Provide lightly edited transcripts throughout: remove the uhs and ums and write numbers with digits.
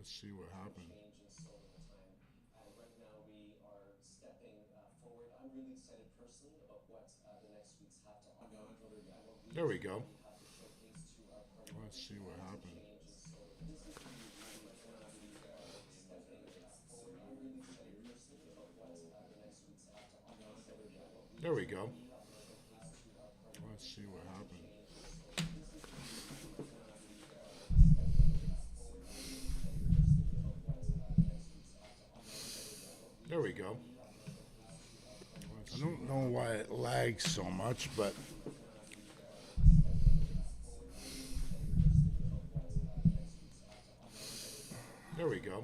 Let's see what happened. Right now we are stepping forward. I'm really excited personally about what the next weeks have to offer. I know There we regionally go. we have to showcase to our party Let's members see what climate happened. change, and so this is really, really right now we are stepping forward. I'm really excited personally about what the next weeks have to offer. I know There we regionally go. we have to showcase to our party Let's members see what climate happened. change, and so this is really, really right now we are stepping forward. I'm really excited personally about what the next weeks have to offer. I know There we regionally go. we have to showcase to our party I members don't know climate why change, it and so lags so much, but right now we are stepping forward. I'm really excited personally about what the next weeks have to offer. I there know we go.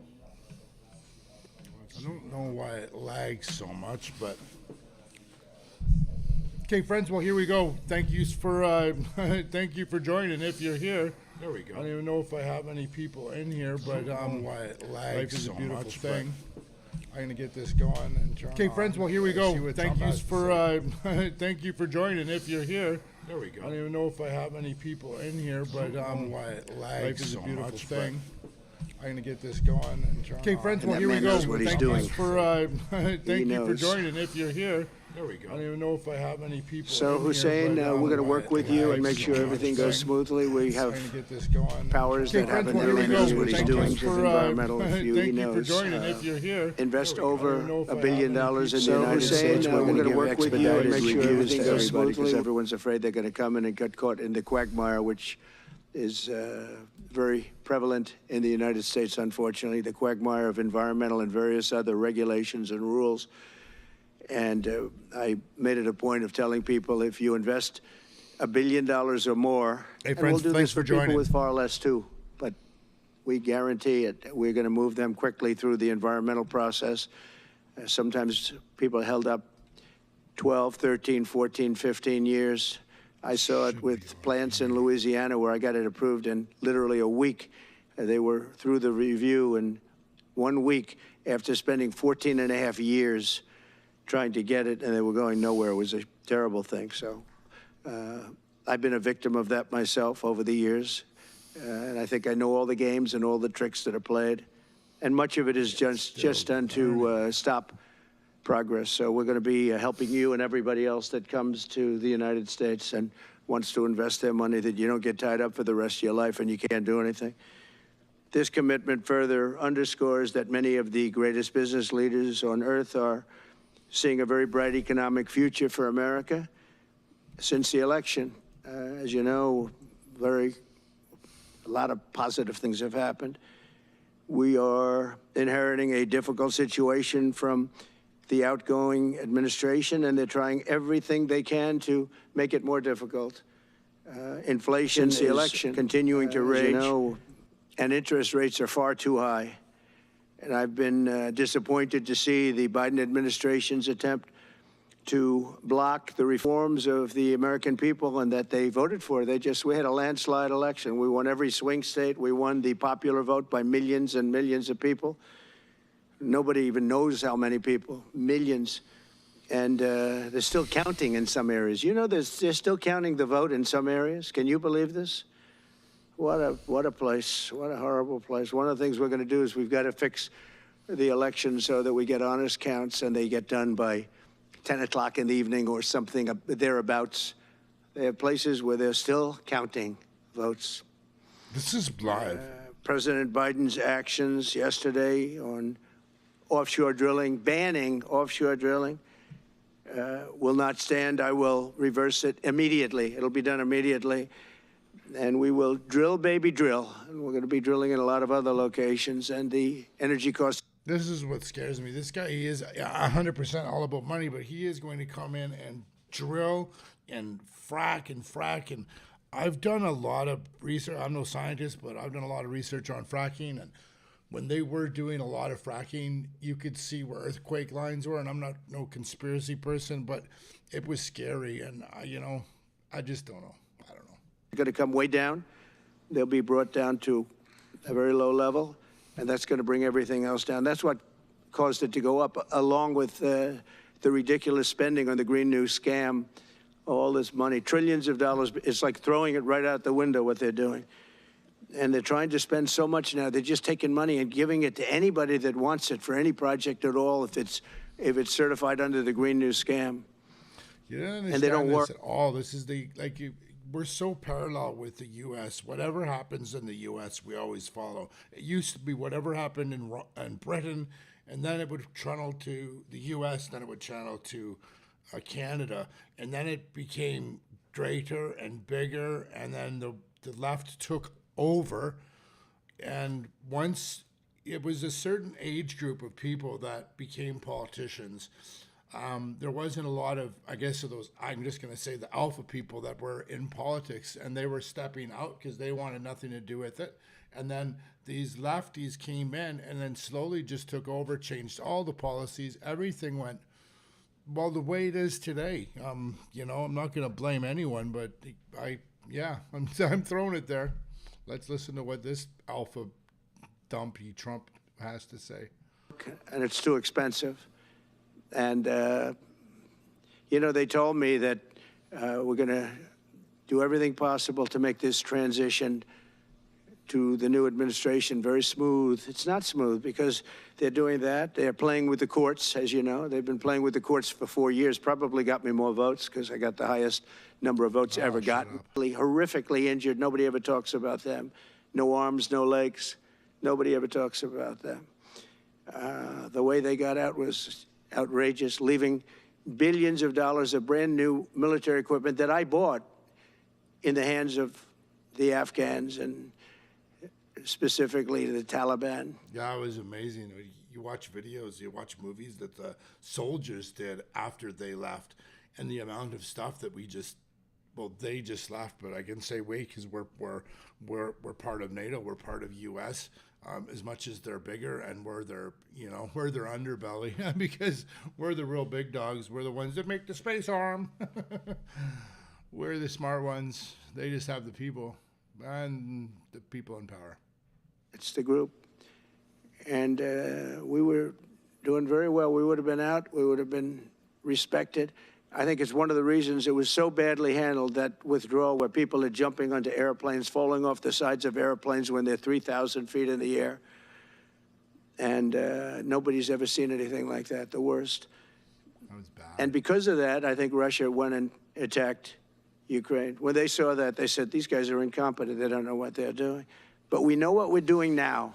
regionally we have to showcase to our party members I don't know why it lags so much, but right now we are stepping okay, friends. Well, here we go. Thank you for thank you for joining. If you're here, there we go. I don't even know if I have any people in here, but why it lags Life is a so beautiful much, thing. I'm gonna get this going and turn Okay, on. friends, well, here we See go. what Thank Tom you has to for say. Thank you for joining. If you're here, there we go. I don't even know if I have any people in here, but why it lags life is so a beautiful much, thing. I'm gonna get this going and turn Okay, on. friends, And well, that here we man go. knows what he's Thank doing. you for thank He you for knows. joining. If you're here, There we I go. don't even know if I have any people. So, in Hussein, here, but, we're going to why work it with you and lags make so sure much, everything goes smoothly. We I'm have gonna get this going. powers Okay, that have friends, an well, here we element go. of what he's Thank you doing. for His environmental view, thank he you for knows. joining. If you're here, Invest There we go. I don't over know if I $1 have billion any in the people. United So, States. Hussein, We're going to give work with you and make sure everything goes everybody, smoothly because smoothly. everyone's afraid they're going to come in and get caught in the quagmire, which is very prevalent in the United States, unfortunately, the quagmire of environmental and various other regulations and rules. And I made it a point of telling people if you invest $1 billion or more, Hey, and friends, we'll do thanks this for for people joining. with far less too, but we guarantee it. We're going to move them quickly through the environmental process. Sometimes people held up 12, 13, 14, 15 years. I saw it with plants in Louisiana where I got it approved in literally a week. They were through the review in 1 week after spending 14 and a half years trying to get it, and they were going nowhere. It was a terrible thing. So I've been a victim of that myself over the years, and I think I know all the games and all the tricks that are played, and much of it is just done to stop progress. So we're going to be helping you and everybody else that comes to the United States and wants to invest their money, that you don't get tied up for the rest of your life and you can't do anything. This commitment further underscores that many of the greatest business leaders on earth are seeing a very bright economic future for America since the election. As you know, a lot of positive things have happened. We are inheriting a difficult situation from the outgoing administration, and they're trying everything they can to make it more difficult. Inflation Since the is election, continuing to as rage, you know, and interest rates are far too high. And I've been disappointed to see the Biden administration's attempt to block the reforms of the American people and that they voted for. We had a landslide election. We won every swing state. We won the popular vote by millions and millions of people. Nobody even knows how many people, millions. And they're still counting in some areas. You know, they're still counting the vote in some areas. Can you believe this? What a place. What a horrible place. One of the things we're going to do is we've got to fix the election so that we get honest counts and they get done by 10 o'clock in the evening or something thereabouts. They have places where they're still counting votes. This is live. President Biden's actions yesterday on offshore drilling, banning offshore drilling, will not stand. I will reverse it immediately. It'll be done immediately. And we will drill, baby, drill. And we're going to be drilling in a lot of other locations. And the energy costs. This is what scares me. This guy, he is 100% all about money, but he is going to come in and drill and frack and frack. And I've done a lot of research. I'm no scientist, but I've done a lot of research on fracking. And when they were doing a lot of fracking, you could see where earthquake lines were. And I'm not no conspiracy person, but it was scary. And, I just don't know. I don't know. Going to come way down. They'll be brought down to a very low level, and that's going to bring everything else down. That's what caused it to go up, along with the ridiculous spending on the Green New scam, all this money, trillions of dollars. It's like throwing it right out the window, what they're doing. And they're trying to spend so much now. They're just taking money and giving it to anybody that wants it for any project at all if it's certified under the Green New Scam. You don't And they understand don't this work. at all. This is we're so parallel with the U.S. Whatever happens in the U.S., we always follow. It used to be whatever happened in Britain, and then it would channel to the U.S., then it would channel to Canada, and then it became greater and bigger, and then the left took over. And once it was a certain age group of people that became politicians, there wasn't a lot of, I guess, of those, I'm just going to say the alpha people that were in politics, and they were stepping out because they wanted nothing to do with it. And then these lefties came in and then slowly just took over, changed all the policies. Everything went, well, the way it is today. You know, I'm not going to blame anyone, but I'm throwing it there. Let's listen to what this alpha dumpy Trump has to say. And it's too expensive. And, you know, they told me that we're going to do everything possible to make this transition to the new administration very smooth. It's not smooth because they're doing that. They're playing with the courts, as you know. They've been playing with the courts for 4 years, probably got me more votes because I got the highest number of votes ever gotten. Horrifically injured. Nobody ever talks about them. No arms, no legs. Nobody ever talks about them. The way they got out was outrageous, leaving billions of dollars of brand new military equipment that I bought in the hands of the Afghans and specifically the Taliban. Yeah, it was amazing. You watch videos, you watch movies that the soldiers did after they left, and the amount of stuff that they just left, but I can say we because we're part of NATO, we're part of U.S. As much as they're bigger and we're their underbelly because we're the real big dogs. We're the ones that make the space arm. We're the smart ones. They just have the people and the people in power. It's the group. And we were doing very well. We would have been out. We would have been respected. I think it's one of the reasons it was so badly handled, that withdrawal where people are jumping onto airplanes, falling off the sides of airplanes when they're 3,000 feet in the air. And nobody's ever seen anything like that, the worst. That was bad. And because of that, I think Russia went and attacked Ukraine. When they saw that, they said, these guys are incompetent. They don't know what they're doing. But we know what we're doing now.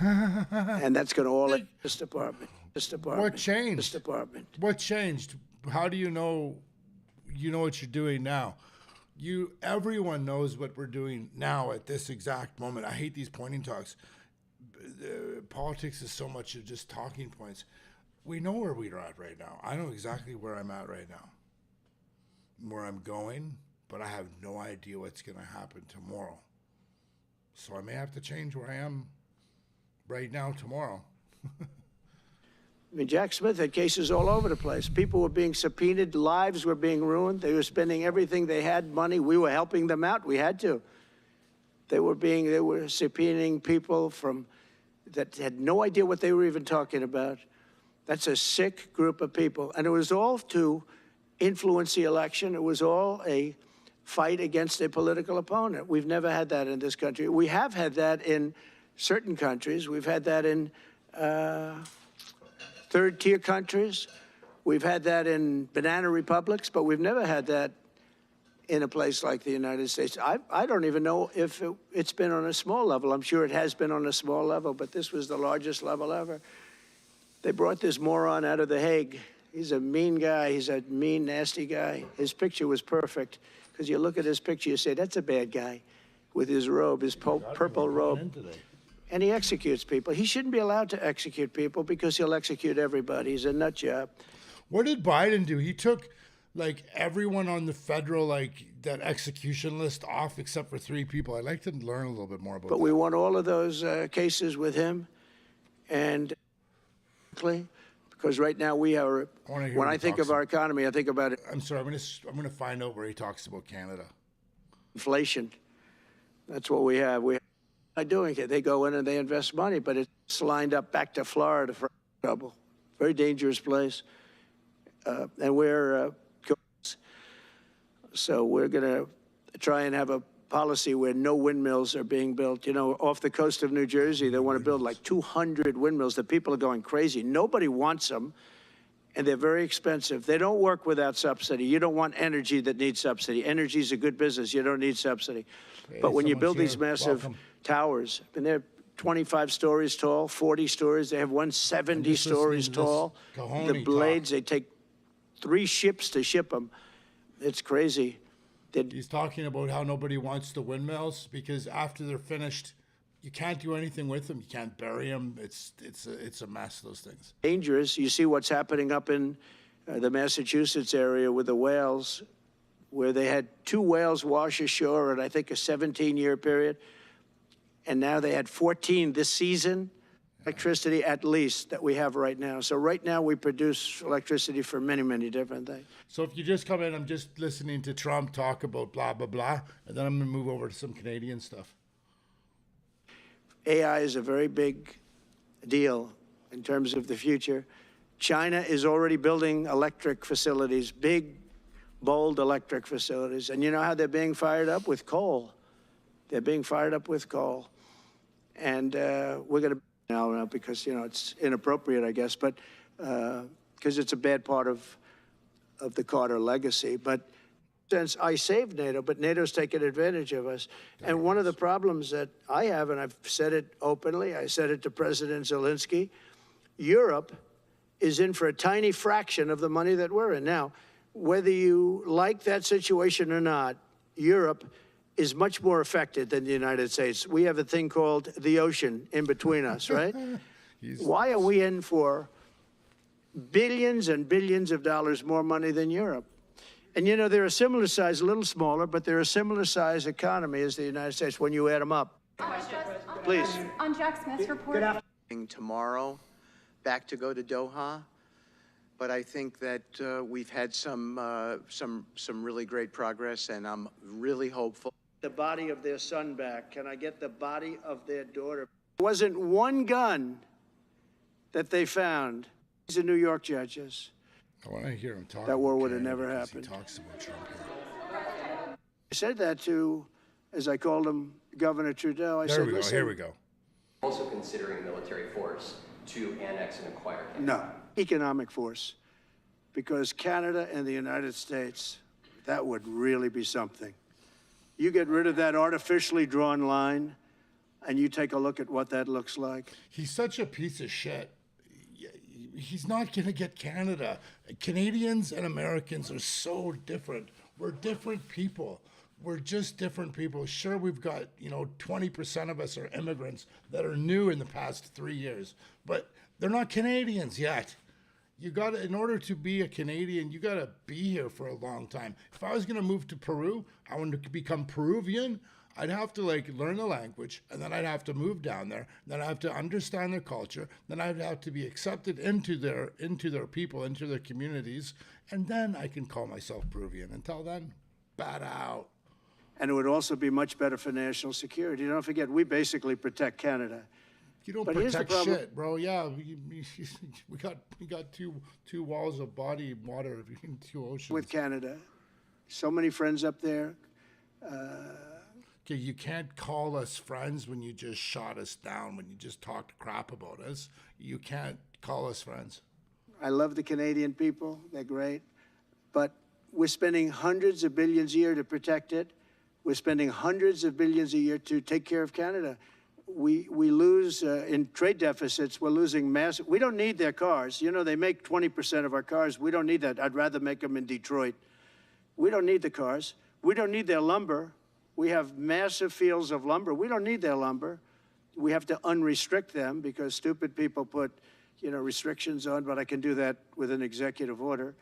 And that's going to all in this department. This department. What changed? This department. What changed? How do you know what you're doing now? Everyone knows what we're doing now at this exact moment. I hate these pointing talks. Politics is so much of just talking points. We know where we're at right now. I know exactly where I'm at right now, where I'm going, but I have no idea what's going to happen tomorrow. So I may have to change where I am right now tomorrow. I mean, Jack Smith had cases all over the place. People were being subpoenaed, lives were being ruined. They were spending everything they had, money. We were helping them out. We had to. They were subpoenaing people that had no idea what they were even talking about. That's a sick group of people. And it was all to influence the election. It was all a fight against a political opponent. We've never had that in this country. We have had that in certain countries. We've had that in third-tier countries. We've had that in banana republics, but we've never had that in a place like the United States. I don't even know if it's been on a small level. I'm sure it has been on a small level, but this was the largest level ever. They brought this moron out of The Hague. He's a mean guy. He's a mean, nasty guy. His picture was perfect, because you look at his picture, you say, that's a bad guy with his robe, his purple robe. And he executes people. He shouldn't be allowed to execute people because he'll execute everybody. He's a nut job. What did Biden do? He took everyone on the federal that execution list off except for 3 people. I'd like to learn a little bit more about that. But we won all of those cases with him, and because right now we are. When I think of our economy, I think about it. I'm sorry. I'm gonna find out where he talks about Canada. Inflation. That's what we have. We are doing it. They go in and they invest money, but it's lined up back to Florida for trouble. Very dangerous place, and we're so we're going to try and have a policy where no windmills are being built. You know, off the coast of New Jersey, they want to build like 200 windmills. The people are going crazy. Nobody wants them, and they're very expensive. They don't work without subsidy. You don't want energy that needs subsidy. Energy is a good business. You don't need subsidy. But when you build these massive towers, and they're 25 stories tall, 40 stories, they have one 70 stories tall. The blades, they take 3 ships to ship them. It's crazy. He's talking about how nobody wants the windmills because after they're finished, you can't do anything with them. You can't bury them. It's a mess, those things. Dangerous. You see what's happening up in the Massachusetts area with the whales, where they had 2 whales wash ashore in, I think, a 17-year period. And now they had 14 this season. Electricity, at least, that we have right now. So right now we produce electricity for many, many different things. So if you just come in, I'm just listening to Trump talk about blah, blah, blah, and then I'm going to move over to some Canadian stuff. AI is a very big deal in terms of the future. China is already building electric facilities, big, bold electric facilities. And you know how they're being fired up? With coal. They're being fired up with coal. And we're going to now because, you know, it's inappropriate, I guess, but because it's a bad part of the Carter legacy. But since I saved NATO, but NATO's taken advantage of us. And one of the problems that I have, and I've said it openly, I said it to President Zelensky, Europe is in for a tiny fraction of the money that we're in. Now, whether you like that situation or not, Europe is much more affected than the United States. We have a thing called the ocean in between us, right? Why are we in for billions and billions of dollars more money than Europe? And you know, they're a similar size, a little smaller, but they're a similar size economy as the United States when you add them up. Please. On Jack Smith's report. Tomorrow, back to go to Doha. But I think that we've had some really great progress, and I'm really hopeful. The body of their son back. Can I get the body of their daughter? There wasn't one gun that they found. These are New York judges. I want to hear him talk. That war would have never happened. He talks about Trump here. I said that to, as I called him, Governor Trudeau. I said, listen, here we go. Also considering military force to annex and acquire Canada. No, economic force. Because Canada and the United States, that would really be something. You get rid of that artificially drawn line, and you take a look at what that looks like. He's such a piece of shit. He's not going to get Canada. Canadians and Americans are so different. We're different people. We're just different people. Sure, we've got, 20% of us are immigrants that are new in the past 3 years, but they're not Canadians yet. You got to, in order to be a Canadian, you got to be here for a long time. If I was going to move to Peru, I wanted to become Peruvian, I'd have to learn the language, and then I'd have to move down there. Then I'd have to understand their culture. Then I'd have to be accepted into their people, into their communities, and then I can call myself Peruvian. Until then, bat out. And it would also be much better for national security. Don't forget, we basically protect Canada. You don't But here's the protect problem. shit, bro. Yeah, we got two walls of body water between 2 oceans. With Canada, so many friends up there. Okay, you can't call us friends when you just shot us down, when you just talked crap about us. You can't call us friends. I love the Canadian people. They're great. But we're spending hundreds of billions a year to protect it. We're spending hundreds of billions a year to take care of Canada. We lose in trade deficits. We're losing massive. We don't need their cars. You know, they make 20% of our cars. We don't need that. I'd rather make them in Detroit. We don't need the cars. We don't need their lumber. We have massive fields of lumber. We don't need their lumber. We have to unrestrict them because stupid people put, restrictions on, but I can do that with an executive order.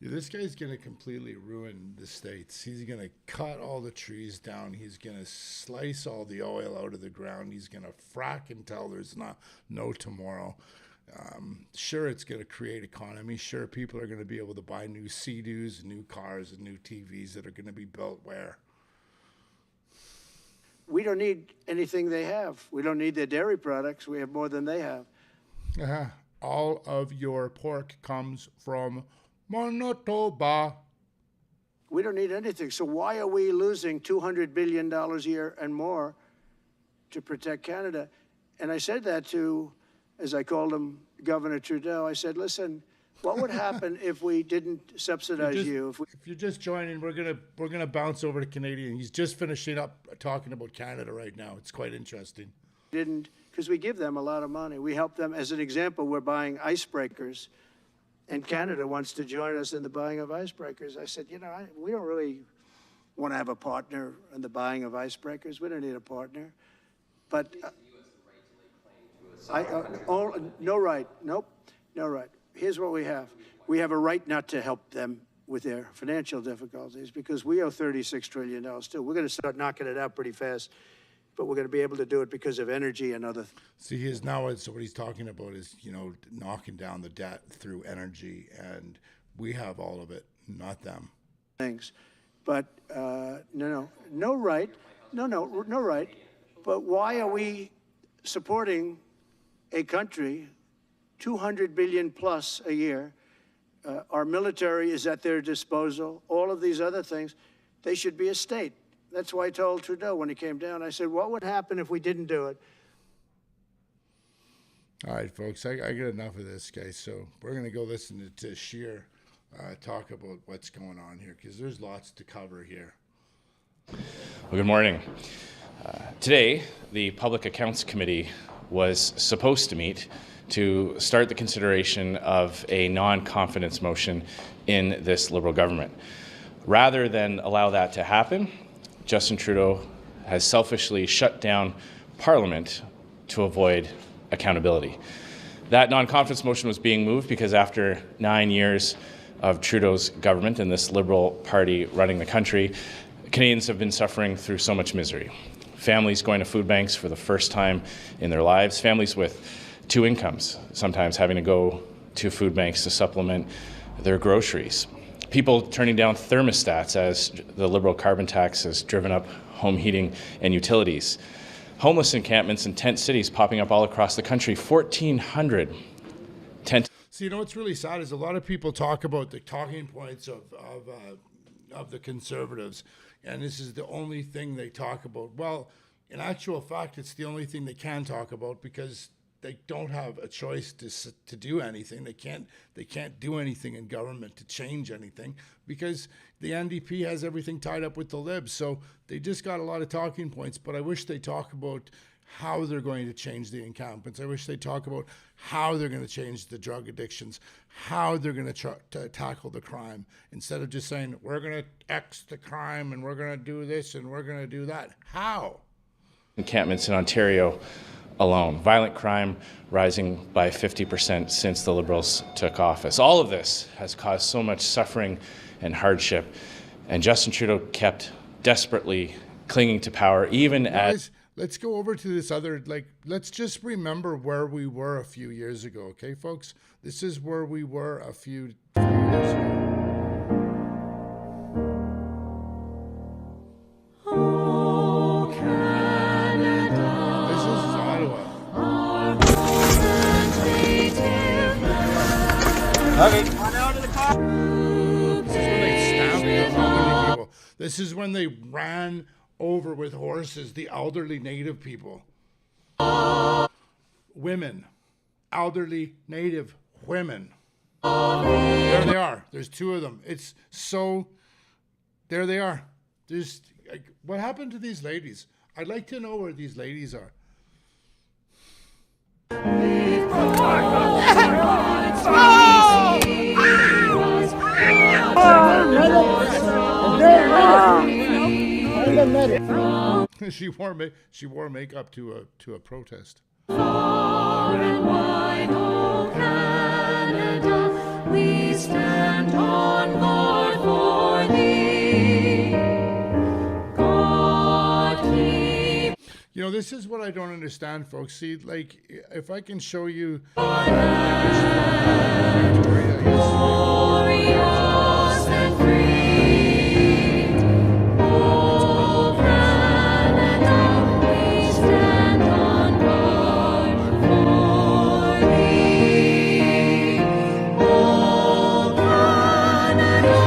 Yeah, this guy's going to completely ruin the States. He's going to cut all the trees down. He's going to slice all the oil out of the ground. He's going to frack until there's no tomorrow. Sure, it's going to create economy. Sure, people are going to be able to buy new Sea-Doos, new cars, and new TVs that are going to be built where? We don't need anything they have. We don't need their dairy products. We have more than they have. All of your pork comes from Manitoba. We don't need anything. So why are we losing $200 billion a year and more to protect Canada? And I said that to, as I called him, Governor Trudeau. I said, listen, what would happen if we didn't subsidize you? If you're just joining, we're gonna bounce over to Canadian. He's just finishing up talking about Canada right now. It's quite interesting. Didn't, because we give them a lot of money. We help them. As an example, we're buying icebreakers, and Canada wants to join us in the buying of icebreakers. I said, you know, we don't really want to have a partner in the buying of icebreakers. We don't need a partner. But no right. Nope, no right. Here's what we have. We have a right not to help them with their financial difficulties because we owe $36 trillion too. We're going to start knocking it out pretty fast, but we're going to be able to do it because of energy and other. See, so what he's talking about is, you know, knocking down the debt through energy, and we have all of it, not them. Things, but no right, no right. But why are we supporting a country, 200 billion plus a year? Our military is at their disposal. All of these other things, they should be a state. That's why I told Trudeau when he came down, I said, what would happen if we didn't do it? All right, folks, I get enough of this, guys. So we're going to go listen to Scheer talk about what's going on here, because there's lots to cover here. Well, good morning. Today, the Public Accounts Committee was supposed to meet to start the consideration of a non-confidence motion in this Liberal government. Rather than allow that to happen, Justin Trudeau has selfishly shut down Parliament to avoid accountability. That non-confidence motion was being moved because after 9 years of Trudeau's government and this Liberal Party running the country, Canadians have been suffering through so much misery. Families going to food banks for the first time in their lives, families with two incomes, sometimes having to go to food banks to supplement their groceries. People turning down thermostats as the Liberal carbon tax has driven up home heating and utilities. Homeless encampments in tent cities popping up all across the country, 1,400 tent. So, you know what's really sad is a lot of people talk about the talking points of the Conservatives, and this is the only thing they talk about. Well, in actual fact, it's the only thing they can talk about because they don't have a choice to do anything. They can't do anything in government to change anything because the NDP has everything tied up with the Libs. So they just got a lot of talking points, but I wish they talk about how they're going to change the encampments. I wish they talk about how they're going to change the drug addictions, how they're going to tackle the crime, instead of just saying, we're going to X the crime and we're going to do this and we're going to do that. How? Encampments in Ontario alone. Violent crime rising by 50% since the Liberals took office. All of this has caused so much suffering and hardship, and Justin Trudeau kept desperately clinging to power, even as... Let's go over to this other, let's just remember where we were a few years ago, okay, folks? This is where we were a few years ago. Oh, Canada. This is Ottawa. Our pleasant native land. Okay, on out of the car. This is when they stabbed the elderly people. This is when they ran over with horses the elderly Native people. Women. Elderly Native women. There they are. There's two of them. It's so... There they are. There's... what happened to these ladies? I'd like to know where these ladies are. She wore makeup to a protest. Far and wide, oh Canada, we stand on guard for thee. God keep. You know, this is what I don't understand, folks. See, if I can show you. Glorious and free. Oh Canada, we stand on guard for thee. Oh Canada,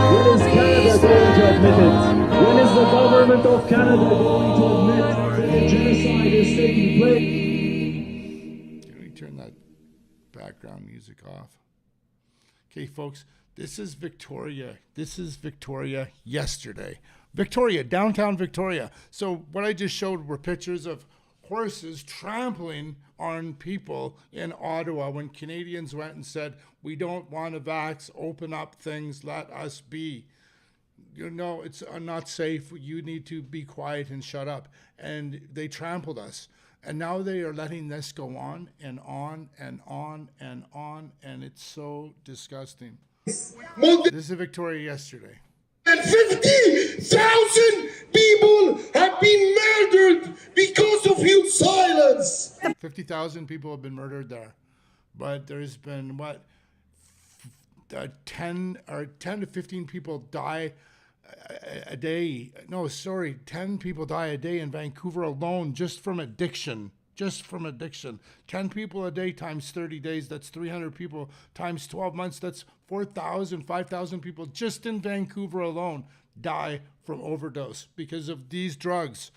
we stand Can we turn that background music off? Okay, folks, this is Victoria. This is Victoria yesterday. Victoria, downtown Victoria. So what I just showed were pictures of horses trampling on people in Ottawa when Canadians went and said, we don't want to vax, open up things, let us be. You know, it's not safe. You need to be quiet and shut up. And they trampled us. And now they are letting this go on and on and on and on. And it's so disgusting. This is Victoria yesterday. And 50,000 people have been murdered because of your silence. 50,000 people have been murdered there. But there's been, 10 to 15 people die a day. No, sorry, 10 people die a day in Vancouver alone just from addiction. Just from addiction. 10 people a day times 30 days, that's 300 people times 12 months, that's 4,000, 5,000 people just in Vancouver alone die from overdose because of these drugs.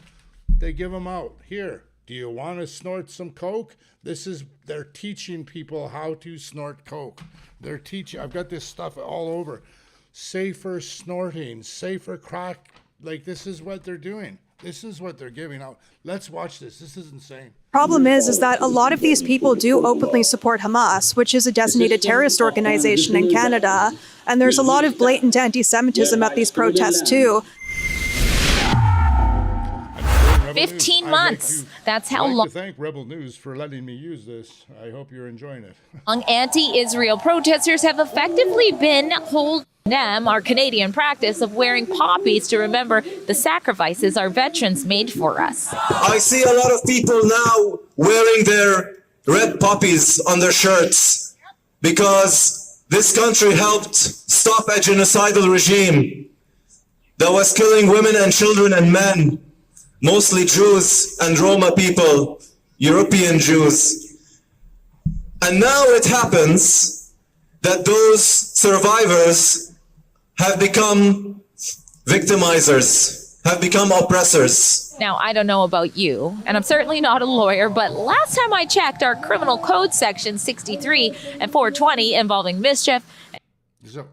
They give them out. Here, do you want to snort some coke? They're teaching people how to snort coke. They're teaching, I've got this stuff all over. Safer snorting, safer crack. Like, this is what they're doing. This is what they're giving out. Let's watch this. This is insane. Problem is that a lot of these people do openly support Hamas, which is a designated terrorist organization in Canada. And there's a lot of blatant anti-Semitism at these protests too. 15 months. That's how I'd like long to thank Rebel News for letting me use this. I hope you're enjoying it. anti-Israel protesters have effectively been holding them our Canadian practice of wearing poppies to remember the sacrifices our veterans made for us. I see a lot of people now wearing their red poppies on their shirts because this country helped stop a genocidal regime that was killing women and children and men, mostly Jews and Roma people, European Jews. And now it happens that those survivors have become victimizers, have become oppressors. Now, I don't know about you, and I'm certainly not a lawyer, but last time I checked, our criminal code section 63 and 420 involving mischief. So,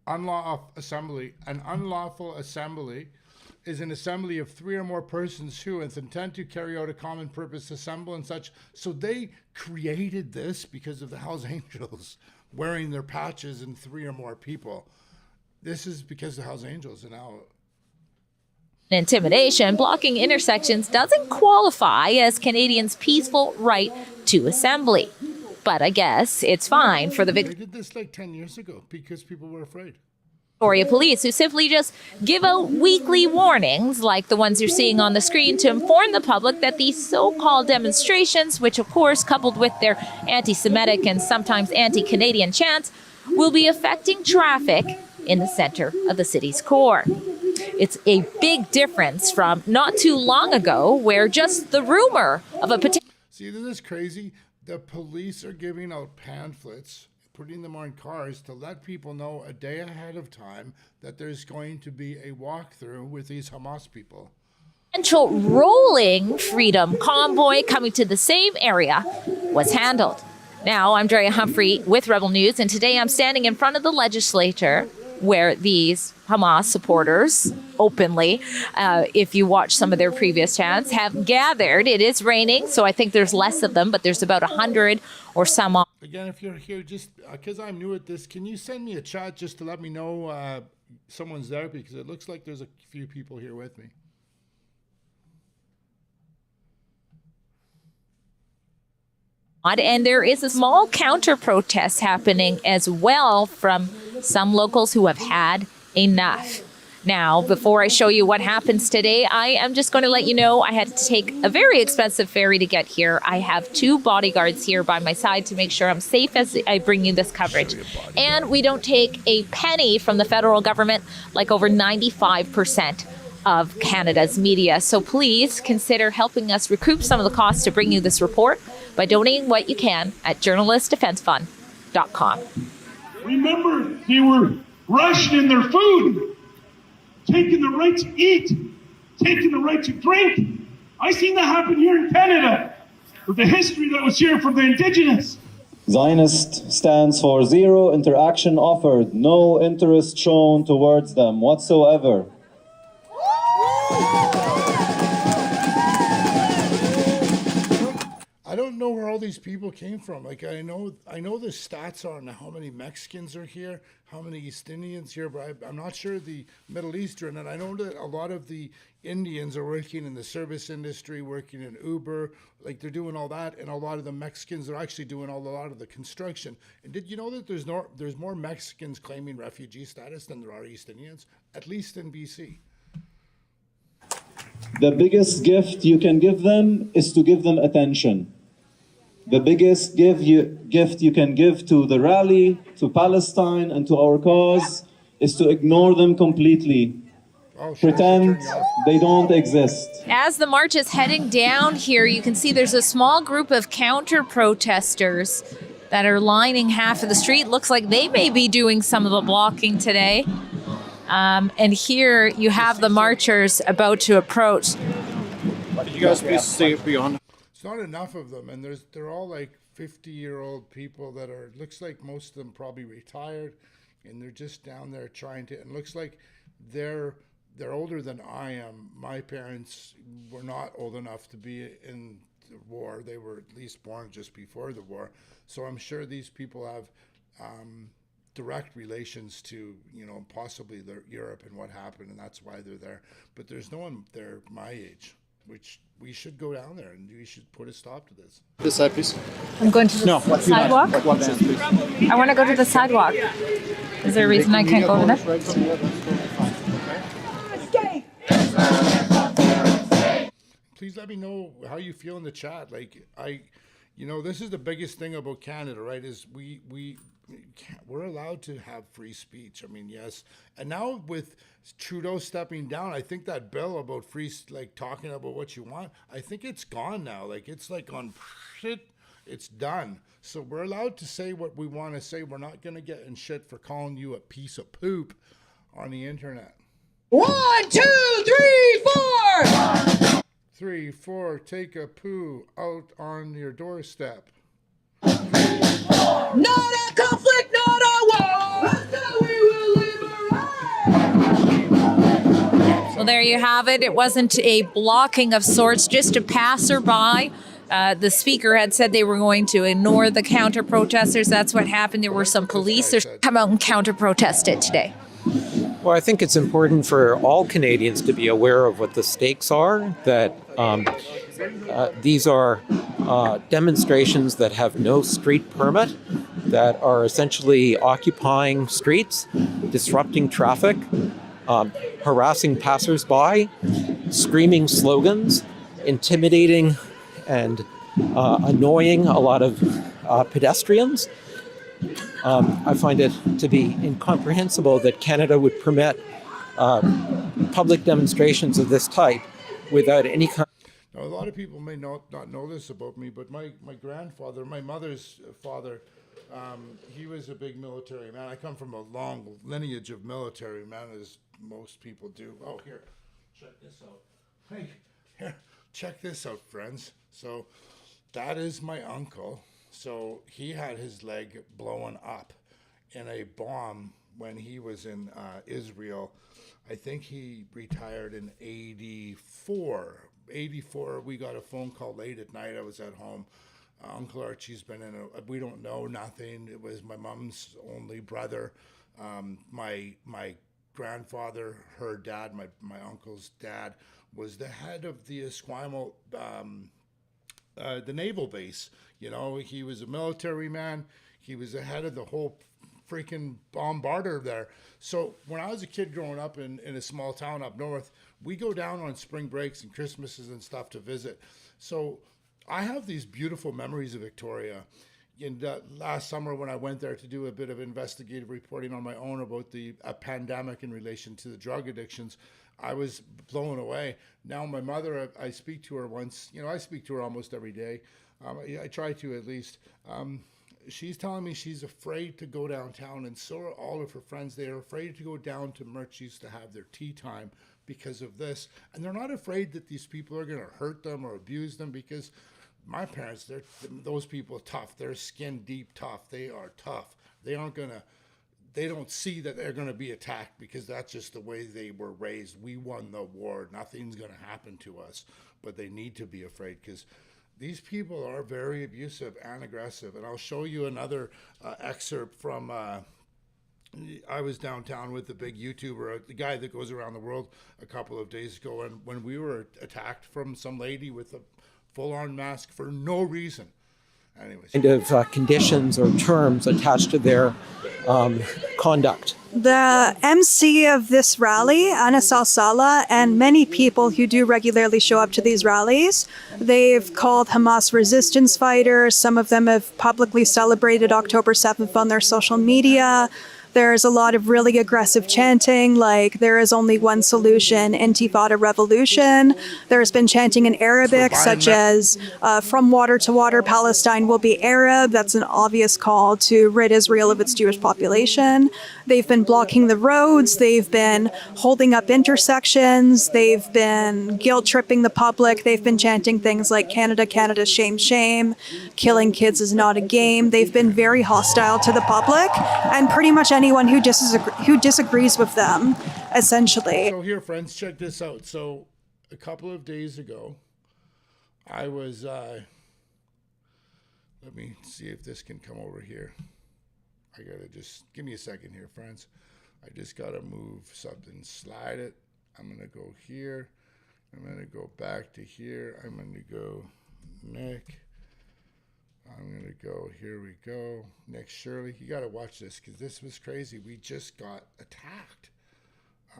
unlawful assembly. An unlawful assembly is an assembly of 3 or more persons who, with intent to carry out a common purpose, assemble and such. So they created this because of the Hells Angels wearing their patches and 3 or more people. This is because the Hells Angels are now Intimidation, blocking intersections doesn't qualify as Canadians' peaceful right to assembly. But I guess it's fine for the They did this like 10 years ago because people were afraid. Victoria Police, who simply just give out weekly warnings like the ones you're seeing on the screen to inform the public that these so-called demonstrations, which of course coupled with their anti-Semitic and sometimes anti-Canadian chants, will be affecting traffic in the center of the city's core. It's a big difference from not too long ago where just the rumor of a potential... See, this is crazy. The police are giving out pamphlets, putting them on cars to let people know a day ahead of time that there's going to be a walkthrough with these Hamas people. Potential rolling freedom convoy coming to the same area was handled. Now, I'm Drea Humphrey with Rebel News, and today I'm standing in front of the legislature where these Hamas supporters openly, if you watch some of their previous chants, have gathered. It is raining, so I think there's less of them, but there's about 100 or some. Again, if you're here, just because I'm new at this, can you send me a chat just to let me know someone's there? Because it looks like there's a few people here with me. And there is a small counter-protest happening as well from some locals who have had enough. Now, before I show you what happens today, I am just going to let you know I had to take a very expensive ferry to get here. I have 2 bodyguards here by my side to make sure I'm safe as I bring you this coverage. And we don't take a penny from the federal government like over 95% of Canada's media. So please consider helping us recoup some of the costs to bring you this report by donating what you can at journalistdefensefund.com. Remember, they were rationing their food, taking the right to eat, taking the right to drink, I seen that happen here in Canada with the history that was here from the Indigenous. Zionist stands for zero interaction offered, no interest shown towards them whatsoever. I don't know where all these people came from. Like I know the stats on how many Mexicans are here, how many East Indians here, but I'm not sure the Middle Eastern. And I know that a lot of the Indians are working in the service industry, working in Uber, like they're doing all that, and a lot of the Mexicans are actually doing a lot of the construction. And did you know that there's more Mexicans claiming refugee status than there are East Indians, at least in BC? The biggest gift you can give them is to give them attention. The biggest gift you can give to the rally, to Palestine, and to our cause is to ignore them completely. Pretend they don't exist. As the march is heading down here, you can see there's a small group of counter-protesters that are lining half of the street. Looks like they may be doing some of the blocking today. And here you have the marchers about to approach. Could you guys please stay beyond? It's not enough of them, and they're all like 50-year-old people that are, looks like most of them probably retired, and they're just down there trying to, and looks like they're older than I am. My parents were not old enough to be in the war. They were at least born just before the war. So I'm sure these people have direct relations to, possibly Europe and what happened, and that's why they're there. But there's no one there my age, which we should go down there and we should put a stop to this. This side, please. I'm going to the sidewalk. I want to go to the sidewalk. Is there a reason I can't go over there? Please let me know how you feel in the chat. Like this is the biggest thing about Canada, right? Is we're allowed to have free speech. I mean, yes. And now with Trudeau stepping down, I think that bill about free, like talking about what you want, I think it's gone now. Like it's like on shit, it's done. So we're allowed to say what we want to say. We're not going to get in shit for calling you a piece of poop on the internet. 1, 2, 3, 4. 3, 4, take a poo out on your doorstep. Not a conflict, not a war. Until we will liberate. Well, there you have it. It wasn't a blocking of sorts, just a passerby. The speaker had said they were going to ignore the counter-protesters. That's what happened. There were some police that come out and counter-protested today. Well, I think it's important for all Canadians to be aware of what the stakes are, that these are demonstrations that have no street permit, that are essentially occupying streets, disrupting traffic, harassing passersby, screaming slogans, intimidating and annoying a lot of pedestrians. I find it to be incomprehensible that Canada would permit public demonstrations of this type without any kind. Now, a lot of people may not know this about me, but my grandfather, my mother's father, he was a big military man. I come from a long lineage of military men, as most people do. Oh, here, check this out. Hey, here, check this out, friends. So that is my uncle. So he had his leg blown up in a bomb when he was in Israel. I think he retired in 84. 84, we got a phone call late at night. I was at home. Uncle Archie's been in we don't know nothing. It was my mom's only brother. My grandfather, her dad, my uncle's dad, was the head of the Esquimalt, the naval base. He was a military man. He was the head of the whole freaking bombarder there. So when I was a kid growing up in a small town up north, we go down on spring breaks and Christmases and stuff to visit. So I have these beautiful memories of Victoria. And last summer when I went there to do a bit of investigative reporting on my own about the pandemic in relation to the drug addictions, I was blown away. Now my mother, I speak to her once, I speak to her almost every day. I try to at least. She's telling me she's afraid to go downtown, and so are all of her friends. They are afraid to go down to Murchie's to have their tea time because of this. And they're not afraid that these people are going to hurt them or abuse them, because my parents, those people are tough. They're skin deep tough. They are tough. They don't see that they're going to be attacked, because that's just the way they were raised. We won the war. Nothing's going to happen to us. But they need to be afraid, because these people are very abusive and aggressive. And I'll show you another excerpt from, I was downtown with the big YouTuber, the guy that goes around the world, a couple of days ago. And when we were attacked from some lady with a full-on mask for no reason. Anyways. Kind of conditions or terms attached to their conduct. The MC of this rally, Anas Al-Sala, and many people who do regularly show up to these rallies, they've called Hamas resistance fighters. Some of them have publicly celebrated October 7th on their social media. There's a lot of really aggressive chanting, like there is only one solution, Intifada revolution. There's been chanting in Arabic, such as from water to water, Palestine will be Arab. That's an obvious call to rid Israel of its Jewish population. They've been blocking the roads. They've been holding up intersections. They've been guilt-tripping the public. They've been chanting things like Canada, Canada, shame, shame. Killing kids is not a game. They've been very hostile to the public, and pretty much anyone who disagrees with them, essentially. So here, friends, check this out. So a couple of days ago, I was, let me see if this can come over here. I gotta just, give me a second here, friends. I just gotta move something, slide it. I'm gonna go here. I'm gonna go back to here. I'm gonna go Nick. I'm gonna go, here we go. Nick Shirley, you gotta watch this, because this was crazy. We just got attacked.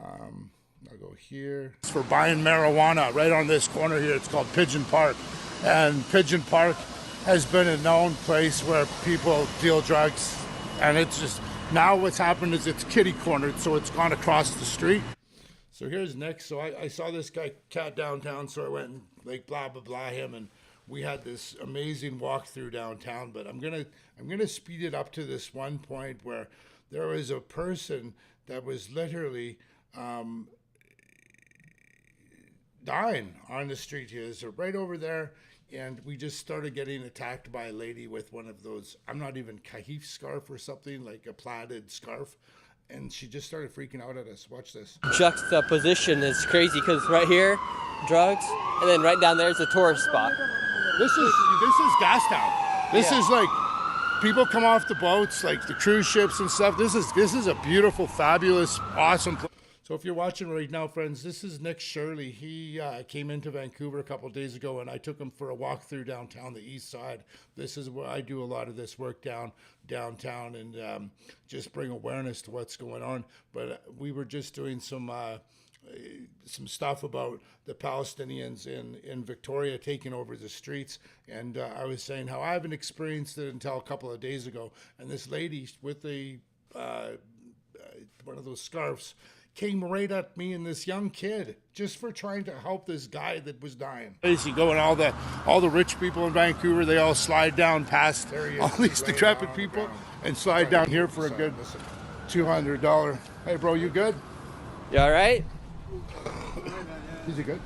I'll go here. It's for buying marijuana right on this corner here. It's called Pigeon Park. And Pigeon Park has been a known place where people deal drugs. And it's just, now what's happened is it's kitty cornered, so it's gone across the street. So here's Nick. So I saw this guy cat downtown, so I went and like blah, blah, blah him. And we had this amazing walk through downtown, but I'm gonna speed it up to this one point where there was a person that was literally dying on the street here. So right over there, and we just started getting attacked by a lady with one of those, I'm not even kahif scarf or something, like a plaited scarf. And she just started freaking out at us. Watch this. Juxtaposition is crazy, because right here, drugs, and then right down there is a tourist spot. This is Gastown. This is like, people come off the boats, like the cruise ships and stuff. This is a beautiful, fabulous, awesome place. So if you're watching right now, friends, this is Nick Shirley. He came into Vancouver a couple of days ago, and I took him for a walk through downtown, the east side. This is where I do a lot of this work downtown and just bring awareness to what's going on. But we were just doing some stuff about the Palestinians in Victoria taking over the streets. And I was saying how I haven't experienced it until a couple of days ago. And this lady with one of those scarves came right at me and this young kid just for trying to help this guy that was dying. You go, and all the rich people in Vancouver, they all slide down past all these decrepit people and slide down here for a good $200. Hey, bro, you good? You all right? Is he good?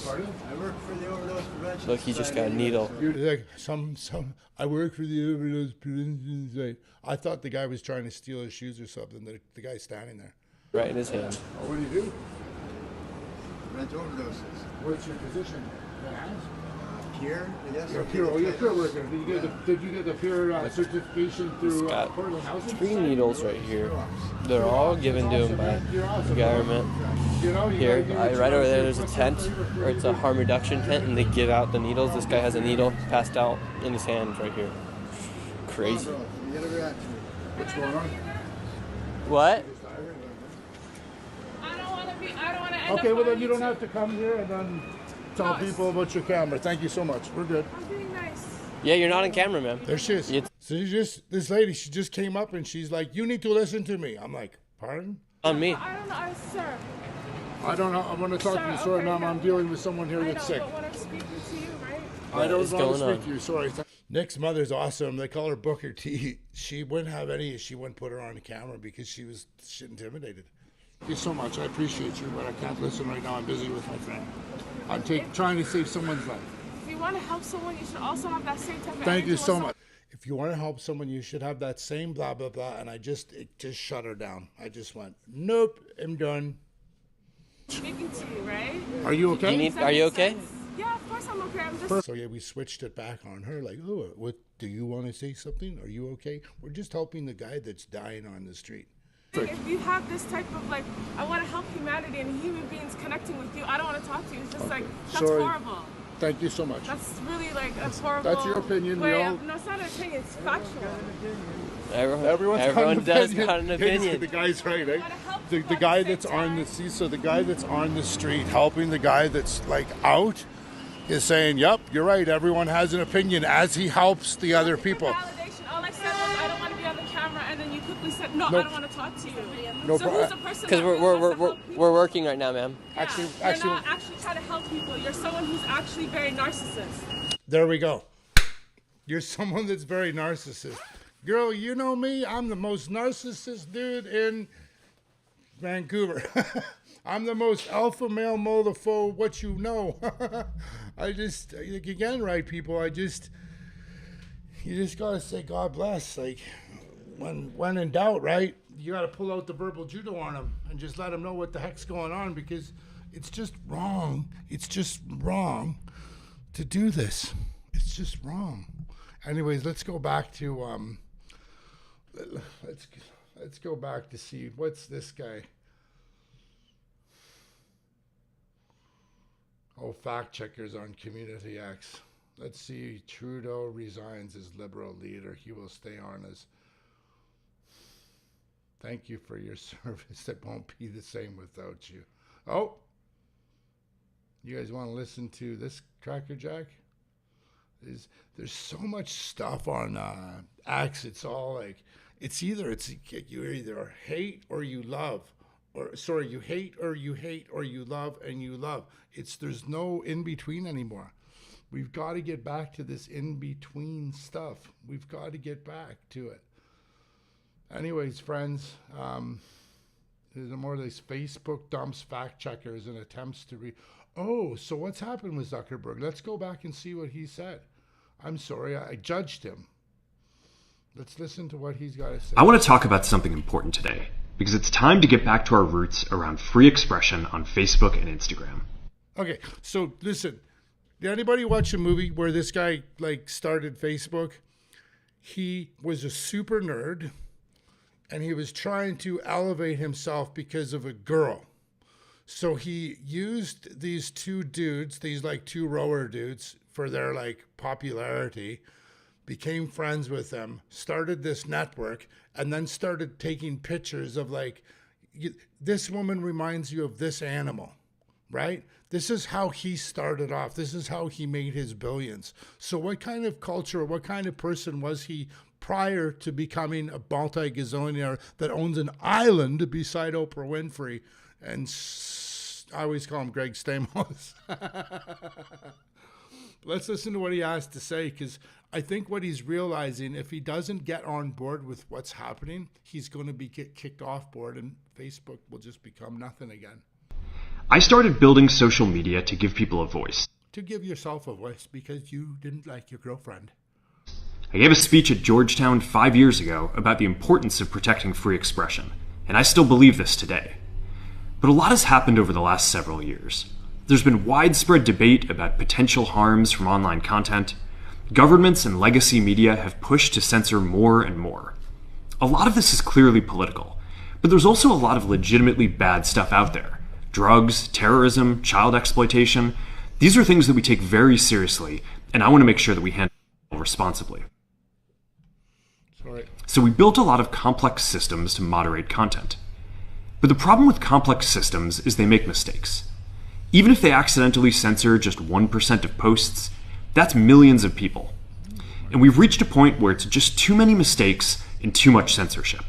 I work for the overdose prevention. Look, he just got a needle. Like I work for the overdose prevention. I thought the guy was trying to steal his shoes or something. The guy's standing there. Right in his hand. Oh, what do you do? Prevent overdoses. What's your position? Peer? Yes. You're a peer. Oh, you're a peer worker. Did you get the peer certification through Portland Housing? 3 needles right here. They're all given to him by the government. Here, right over there, there's a tent, or it's a harm reduction tent, and they give out the needles. This guy has a needle passed out in his hand right here. Crazy. What's going on? What? I don't want to end Okay, up well then you don't have to come here and then tell people about your camera. Thank you so much. We're good. I'm being nice. Yeah, you're not on camera, man. There she is. So this lady, she just came up and she's like, "You need to listen to me." I'm like, "Pardon?" On me. I don't know, sir. I don't know. I want to talk to you. Sorry, okay, ma'am. I'm dealing with someone here that's sick. But when I'm speaking to you, right? I don't What's want to going speak on? to you. Sorry. Nick's mother's awesome. They call her Booker T. She wouldn't have any. She wouldn't put her on the camera because she was intimidated. Thank you so much. I appreciate you, but I can't listen right now. I'm busy with my friend. I'm trying to save someone's life. If you want to help someone, you should also have that same type of Thank you energy so with much. If you want to help someone, you should have that same blah, blah, blah. And it just shut her down. I just went, nope, I'm done. Speaking to you, right? Are you okay? Are you okay? Yeah, of course I'm okay. I'm just. So yeah, we switched it back on her. Like, oh, what? Do you want to say something? Are you okay? We're just helping the guy that's dying on the street. If you have this type of like, I want to help humanity and human beings connecting with you, I don't want to talk to you. It's just like, that's horrible. Thank you so much. That's really like a horrible. That's your opinion. No, it's not an opinion. It's factual. Everyone does got an opinion. The guy's right, eh? The guy that's on the so the guy that's on the street helping the guy that's like out is saying, "Yep, you're right. Everyone has an opinion," as he helps the other people. Validation. All I said was I don't want to be on the camera, and then you quickly said, "No, I don't want to talk to you." No so who's the person? Because we're working right now, ma'am. Yeah, you're not actually trying to help people. You're someone who's actually very narcissist. There we go. You're someone that's very narcissist. Girl, you know me. I'm the most narcissist dude in Vancouver. I'm the most alpha male molefo, what you know. I just, like, again, right, people, you just gotta say God bless. Like, when in doubt, right, you gotta pull out the verbal judo on them and just let them know what the heck's going on, because it's just wrong. It's just wrong to do this. It's just wrong. Anyways, let's go back to, let's go back to see, what's this guy? Oh, fact checkers on Community X. Let's see. Trudeau resigns as Liberal leader. He will stay on as. Thank you for your service. It won't be the same without you. Oh, you guys want to listen to this Cracker Jack? There's so much stuff on X. It's all like you either hate or you love. Or sorry, you hate or you love and you love. There's no in between anymore. We've got to get back to this in between stuff. We've got to get back to it. Anyways, friends, there's more of these Facebook dumps fact checkers and attempts to Oh, so what's happened with Zuckerberg? Let's go back and see what he said. I'm sorry, I judged him. Let's listen to what he's got to say. I want to talk about something important today, because it's time to get back to our roots around free expression on Facebook and Instagram. Okay, so listen, did anybody watch a movie where this guy started Facebook? He was a super nerd, and he was trying to elevate himself because of a girl. So he used these two dudes, these two rower dudes, for their popularity, became friends with them, started this network, and then started taking pictures of this woman reminds you of this animal, right? This is how he started off. This is how he made his billions. So what kind of culture, what kind of person was he prior to becoming a multi-gazillionaire that owns an island beside Oprah Winfrey? And I always call him Greg Stamos. Let's listen to what he has to say, because I think what he's realizing, if he doesn't get on board with what's happening, he's going to get kicked off board and Facebook will just become nothing again. I started building social media to give people a voice. To give yourself a voice because you didn't like your girlfriend. I gave a speech at Georgetown 5 years ago about the importance of protecting free expression, and I still believe this today. But a lot has happened over the last several years. There's been widespread debate about potential harms from online content. Governments and legacy media have pushed to censor more and more. A lot of this is clearly political, but there's also a lot of legitimately bad stuff out there. Drugs, terrorism, child exploitation. These are things that we take very seriously, and I want to make sure that we handle them responsibly. Sorry. So we built a lot of complex systems to moderate content. But the problem with complex systems is they make mistakes. Even if they accidentally censor just 1% of posts, that's millions of people. And we've reached a point where it's just too many mistakes and too much censorship.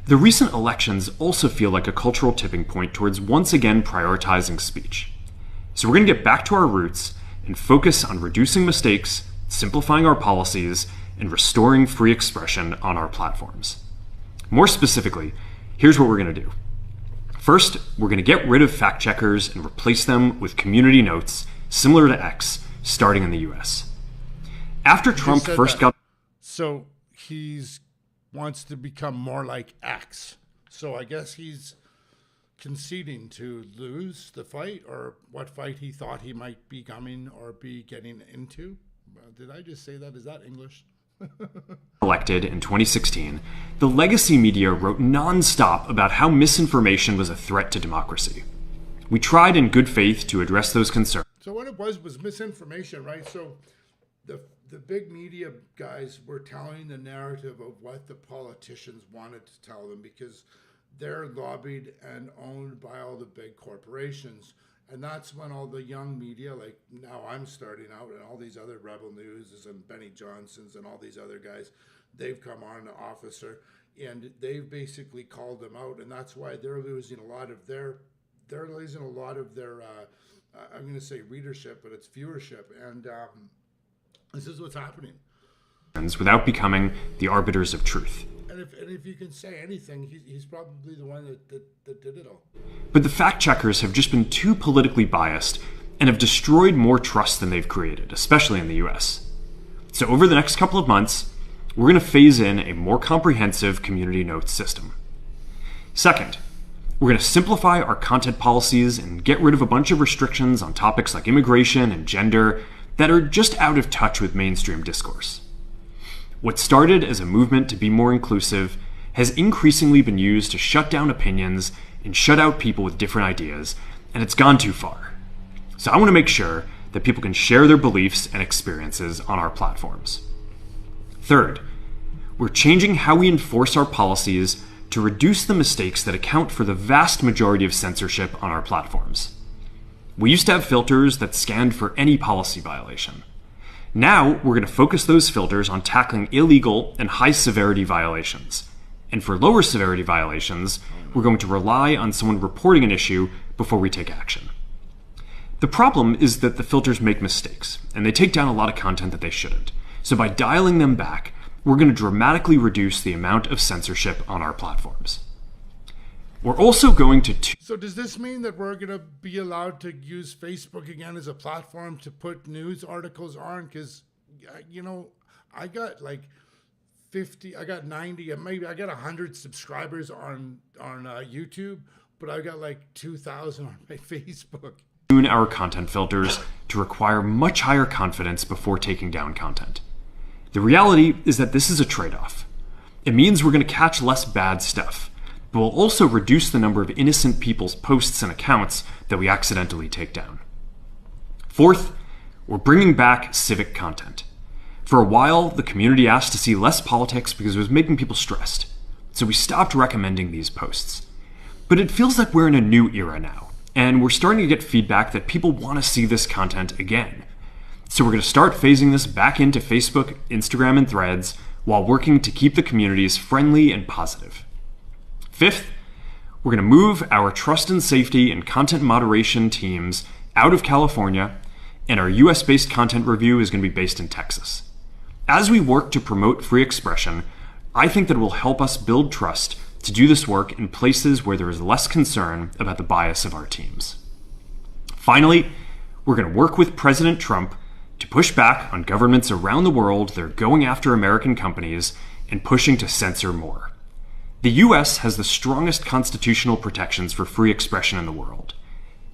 The recent elections also feel like a cultural tipping point towards once again prioritizing speech. So we're going to get back to our roots and focus on reducing mistakes, simplifying our policies, and restoring free expression on our platforms. More specifically, here's what we're going to do. First, we're going to get rid of fact checkers and replace them with community notes similar to X, starting in the US. After Trump first got... So he's wants to become more like X. So I guess he's conceding to lose the fight, or what fight he thought he might be coming or be getting into. Did I just say that? Is that English? Elected in 2016, the legacy media wrote nonstop about how misinformation was a threat to democracy. We tried in good faith to address those concerns. So what it was misinformation, right? So the big media guys were telling the narrative of what the politicians wanted to tell them, because they're lobbied and owned by all the big corporations. And that's when all the young media, like now I'm starting out, and all these other Rebel Newses and Benny Johnsons and all these other guys, they've come on, the Officer, and they've basically called them out. And that's why they're losing a lot of their, I'm going to say readership, but it's viewership. And this is what's happening. Without becoming the arbiters of truth. And if you can say anything, he's probably the one that did it all. But the fact checkers have just been too politically biased and have destroyed more trust than they've created, especially in the US. So over the next couple of months, we're going to phase in a more comprehensive community notes system. Second, we're going to simplify our content policies and get rid of a bunch of restrictions on topics like immigration and gender that are just out of touch with mainstream discourse. What started as a movement to be more inclusive has increasingly been used to shut down opinions and shut out people with different ideas, and it's gone too far. So I want to make sure that people can share their beliefs and experiences on our platforms. Third, we're changing how we enforce our policies to reduce the mistakes that account for the vast majority of censorship on our platforms. We used to have filters that scanned for any policy violation. Now, we're going to focus those filters on tackling illegal and high-severity violations. And for lower severity violations, we're going to rely on someone reporting an issue before we take action. The problem is that the filters make mistakes, and they take down a lot of content that they shouldn't. So by dialing them back, we're going to dramatically reduce the amount of censorship on our platforms. We're also going to... So does this mean that we're going to be allowed to use Facebook again as a platform to put news articles on? Because, I got like 50, I got 90, maybe I got 100 subscribers on YouTube, but I got like 2,000 on my Facebook. Tune our content filters to require much higher confidence before taking down content. The reality is that this is a trade-off. It means we're going to catch less bad stuff, but we'll also reduce the number of innocent people's posts and accounts that we accidentally take down. Fourth, we're bringing back civic content. For a while, the community asked to see less politics because it was making people stressed, so we stopped recommending these posts. But it feels like we're in a new era now, and we're starting to get feedback that people want to see this content again. So we're going to start phasing this back into Facebook, Instagram, and Threads while working to keep the communities friendly and positive. Fifth, we're going to move our trust and safety and content moderation teams out of California, and our US-based content review is going to be based in Texas. As we work to promote free expression, I think that it will help us build trust to do this work in places where there is less concern about the bias of our teams. Finally, we're going to work with President Trump to push back on governments around the world that are going after American companies and pushing to censor more. The US has the strongest constitutional protections for free expression in the world.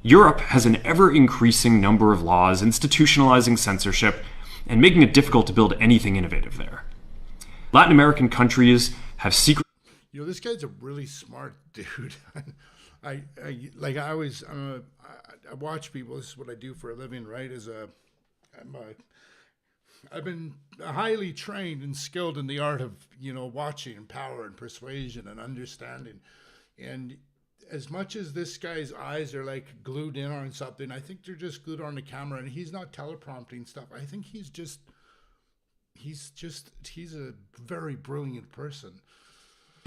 Europe has an ever-increasing number of laws institutionalizing censorship and making it difficult to build anything innovative there. Latin American countries have secret... This guy's a really smart dude. I watch people. This is what I do for a living, right? I've been highly trained and skilled in the art of, watching and power and persuasion and understanding. And as much as this guy's eyes are like glued in on something, I think they're just glued on the camera, and he's not teleprompting stuff. I think he's a very brilliant person.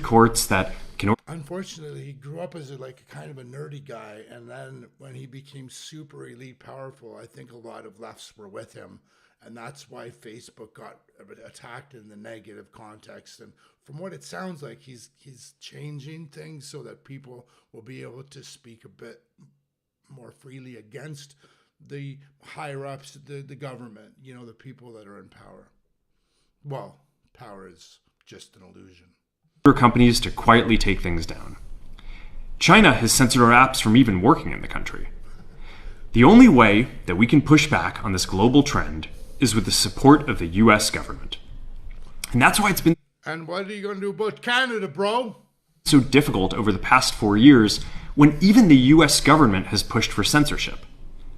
courts that can. Unfortunately, he grew up as like a kind of a nerdy guy, and then when he became super elite powerful, I think a lot of lefts were with him, and that's why Facebook got attacked in the negative context. And from what it sounds like, he's changing things so that people will be able to speak a bit more freely against the higher ups, the government, you know, the people that are in power. Well, power is just an illusion. Companies to quietly take things down. China has censored our apps from even working in the country. The only way that we can push back on this global trend is with the support of the US government. And that's why it's been And what are you going to do about Canada, bro? So difficult over the past 4 years when even the US government has pushed for censorship.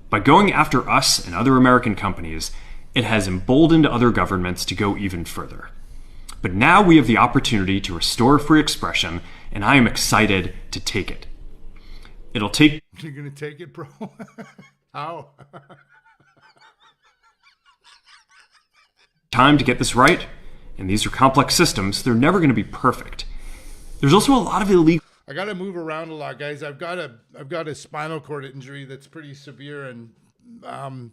By going after us and other American companies, it has emboldened other governments to go even further. But now we have the opportunity to restore free expression, and I am excited to take it. It'll take... You're going to take it, bro? How? time to get this right, and these are complex systems. They're never going to be perfect. There's also a lot of illegal... I got to move around a lot, guys. I've got a spinal cord injury that's pretty severe, and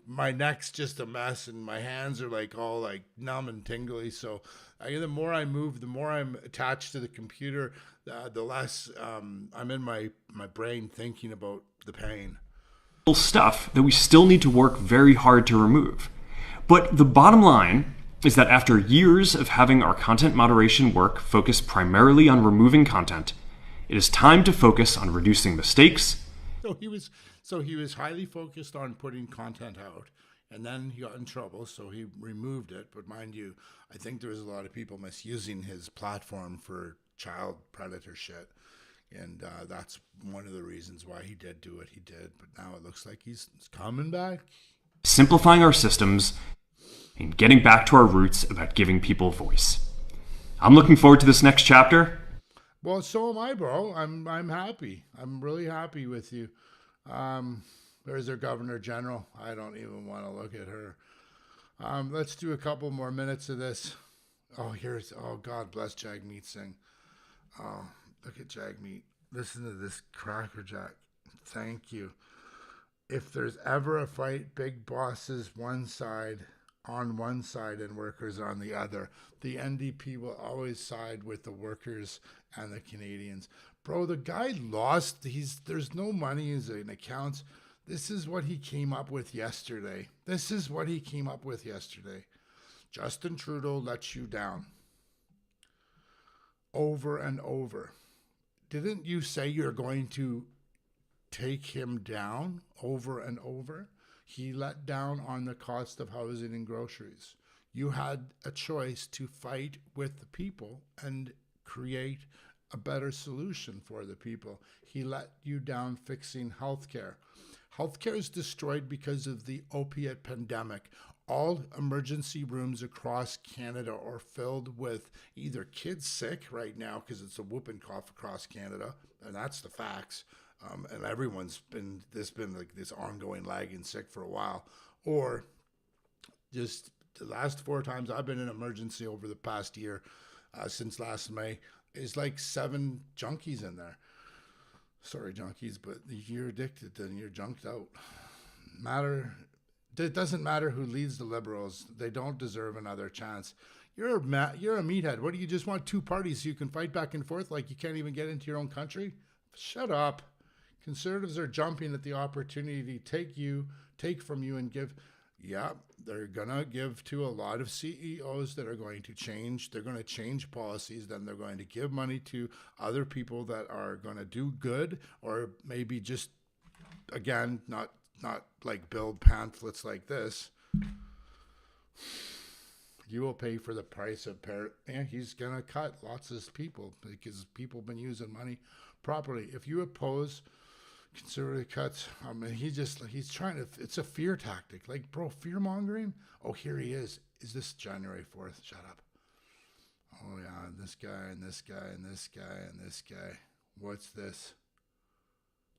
my neck's just a mess, and my hands are like all like numb and tingly. So the more I move, the more I'm attached to the computer, the less I'm in my brain thinking about the pain. Stuff that we still need to work very hard to remove. But the bottom line is that after years of having our content moderation work focus primarily on removing content, it is time to focus on reducing mistakes. So he was highly focused on putting content out, and then he got in trouble, so he removed it. But mind you, I think there was a lot of people misusing his platform for child predator shit. And that's one of the reasons why he did do what he did. But now it looks like he's coming back. Simplifying our systems and getting back to our roots about giving people voice. I'm looking forward to this next chapter. Well, so am I, bro. I'm happy. I'm really happy with you. There's our Governor General. I don't even want to look at her. Let's do a couple more minutes of this. Oh, God bless Jagmeet Singh. Oh, look at Jagmeet. Listen to this crackerjack. Thank you. If there's ever a fight, big bosses on one side and workers on the other. The NDP will always side with the workers and the Canadians. Bro, the guy lost. There's no money in accounts. This is what he came up with yesterday. Justin Trudeau lets you down. Over and over. Didn't you say you're going to take him down over and over? He let down on the cost of housing and groceries. You had a choice to fight with the people and create a better solution for the people. He let you down fixing healthcare. Healthcare is destroyed because of the opiate pandemic. All emergency rooms across Canada are filled with either kids sick right now because it's a whooping cough across Canada, and that's the facts. And everyone's been like this ongoing lagging sick for a while, or just the last 4 times I've been in emergency over the past year, since last May, is like 7 junkies in there. Sorry, junkies, but if you're addicted, then you're junked out. It doesn't matter who leads the Liberals; they don't deserve another chance. You're a meathead. What do you just want 2 parties so you can fight back and forth like you can't even get into your own country? Shut up. Conservatives are jumping at the opportunity to take from you and give. Yeah, they're going to give to a lot of CEOs that are going to change. They're going to change policies. Then they're going to give money to other people that are going to do good, or maybe just, again, not like build pamphlets like this. You will pay for the price of he's going to cut lots of people because people have been using money properly. If you oppose conservative cuts, he's trying to, it's a fear tactic. Like, bro, fear mongering? Oh, here he is. Is this January 4th? Shut up. Oh yeah, this guy and this guy and this guy and this guy. What's this?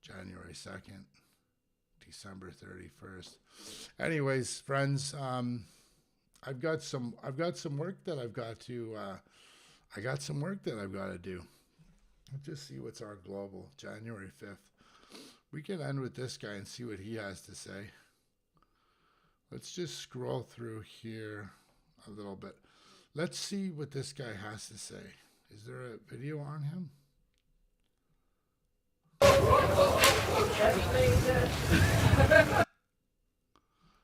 January 2nd, December 31st. Anyways, friends, I've got some work that I've got I got some work that I've got to do. Let's just see what's our global, January 5th. We can end with this guy and see what he has to say. Let's just scroll through here a little bit. Let's see what this guy has to say. Is there a video on him?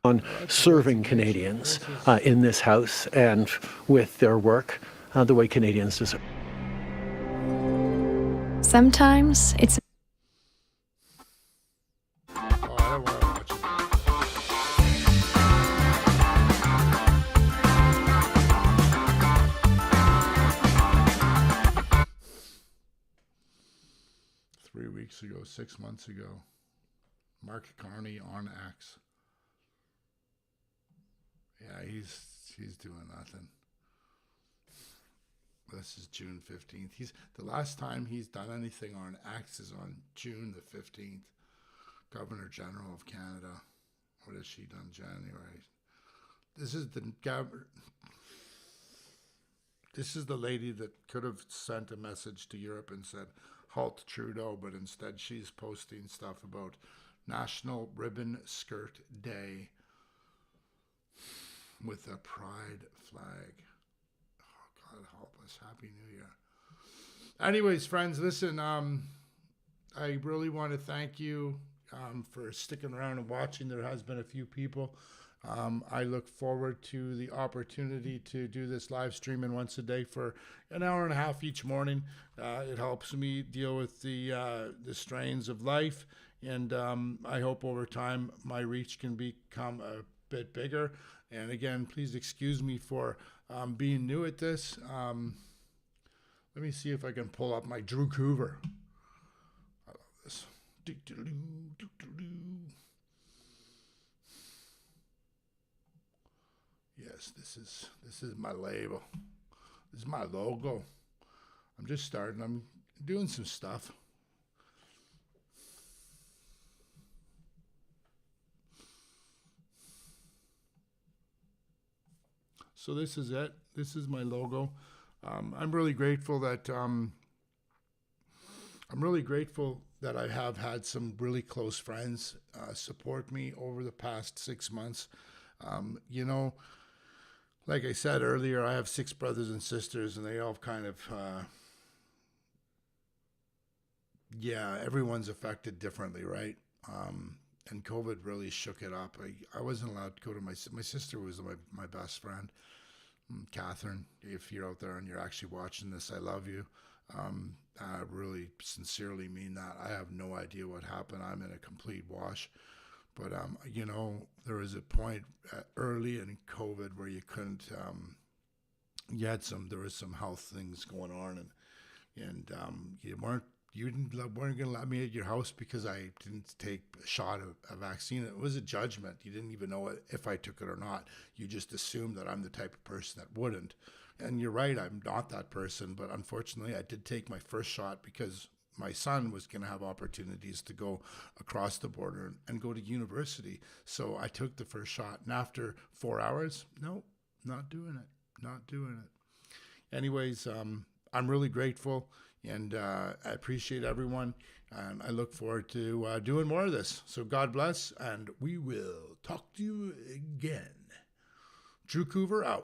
On serving Canadians in this House and with their work the way Canadians deserve. Sometimes it's Oh, I don't want to watch it. 3 weeks ago, 6 months ago, Mark Carney on X. Yeah, he's doing nothing. This is June 15th. The last time he's done anything on X is on June the 15th. Governor General of Canada. What has she done January? This is the lady that could have sent a message to Europe and said, halt Trudeau, but instead she's posting stuff about National Ribbon Skirt Day with a pride flag. Oh, God help us. Happy New Year. Anyways, friends, listen, I really want to thank you for sticking around and watching. There has been a few people. I look forward to the opportunity to do this live streaming once a day for an hour and a half each morning. It helps me deal with the strains of life, and I hope over time my reach can become a bit bigger. And again, please excuse me for being new at this. Let me see if I can pull up my Drew Coover. I love this. Yes, this is my label. This is my logo. I'm just starting. I'm doing some stuff. So this is it. This is my logo. I'm really grateful that I have had some really close friends support me over the past 6 months. You know, like I said earlier, I have 6 brothers and sisters, and they all kind of, everyone's affected differently, right? And COVID really shook it up. I wasn't allowed to go to my sister was my best friend, Catherine. If you're out there and you're actually watching this, I love you. I really sincerely mean that. I have no idea what happened. I'm in a complete wash. But, you know, there was a point early in COVID where you couldn't, there was some health things going on, and you weren't going to let me at your house because I didn't take a shot of a vaccine. It was a judgment. You didn't even know if I took it or not. You just assumed that I'm the type of person that wouldn't. And you're right, I'm not that person, but unfortunately I did take my first shot because my son was going to have opportunities to go across the border and go to university. So I took the first shot, and after 4 hours, no, not doing it. Anyways, I'm really grateful, and I appreciate everyone, and I look forward to doing more of this. So God bless, and we will talk to you again. Drew Coover out.